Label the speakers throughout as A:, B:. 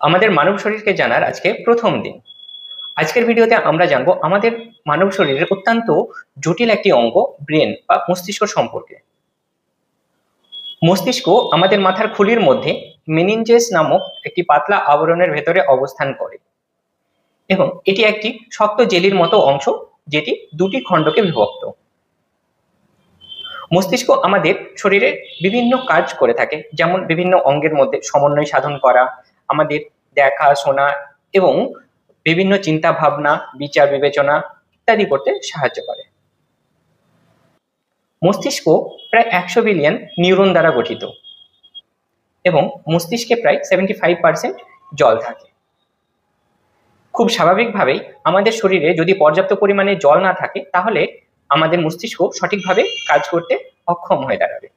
A: আমাদের মানব শরীরকে জানার আজকে প্রথম দিন। আজকের ভিডিওতে আমরা জানবো আমাদের মানব শরীরের অত্যন্ত জটিল একটি অঙ্গ ব্রেন বা মস্তিষ্ক সম্পর্কে। মস্তিষ্ক আমাদের মাথার খুলির মধ্যে মেনিনজেস নামক একটি পাতলা আবরণের ভেতরে অবস্থান করে এবং এটি একটি শক্ত জেলির মতো অংশ, যেটি দুটি খণ্ডকে বিভক্ত। মস্তিষ্ক আমাদের শরীরে বিভিন্ন কাজ করে থাকে, যেমন বিভিন্ন অঙ্গের মধ্যে সমন্বয় সাধন করা, আমাদের দেখা শোনা এবং বিভিন্ন চিন্তা ভাবনা, বিচার বিবেচনা ইত্যাদি করতে সাহায্য করে। মস্তিষ্ক প্রায় 100 বিলিয়ন নিউরন দ্বারা গঠিত এবং মস্তিষ্কে প্রায় 75% জল থাকে। খুব স্বাভাবিকভাবেই আমাদের শরীরে যদি পর্যাপ্ত পরিমাণে জল না থাকে, তাহলে আমাদের মস্তিষ্ক সঠিকভাবে কাজ করতে অক্ষম হয়ে দাঁড়াবে।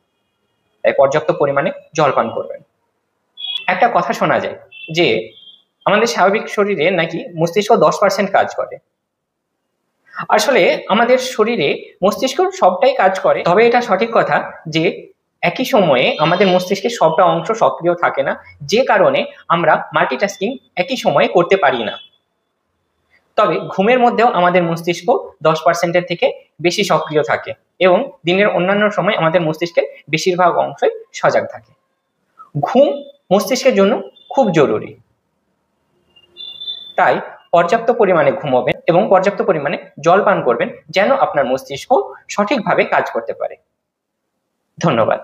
A: তাই পর্যাপ্ত পরিমাণে জল পান করবেন। একটা কথা শোনা যায় যে আমাদের স্বাভাবিক শরীরে নাকি মস্তিষ্ক 10% কাজ করে। আসলে আমাদের শরীরে মস্তিষ্ক সবটাই কাজ করে, তবে এটা সঠিক কথা যে একই সময়ে আমাদের মস্তিষ্কের সবটা অংশ সক্রিয় থাকে না, যে কারণে আমরা মাল্টিটাস্কিং একই সময়ে করতে পারি না। তবে ঘুমের মধ্যেও আমাদের মস্তিষ্ক 10%-এর থেকে বেশি সক্রিয় থাকে এবং দিনের অন্যান্য সময় আমাদের মস্তিষ্কের বেশিরভাগ অংশই সজাগ থাকে। ঘুম মস্তিষ্কের জন্য খুব জরুরি, তাই পর্যাপ্ত পরিমাণে ঘুমাবেন এবং পর্যাপ্ত পরিমাণে জল পান করবেন, যেন আপনার মস্তিষ্ক সঠিকভাবে কাজ করতে পারে। ধন্যবাদ।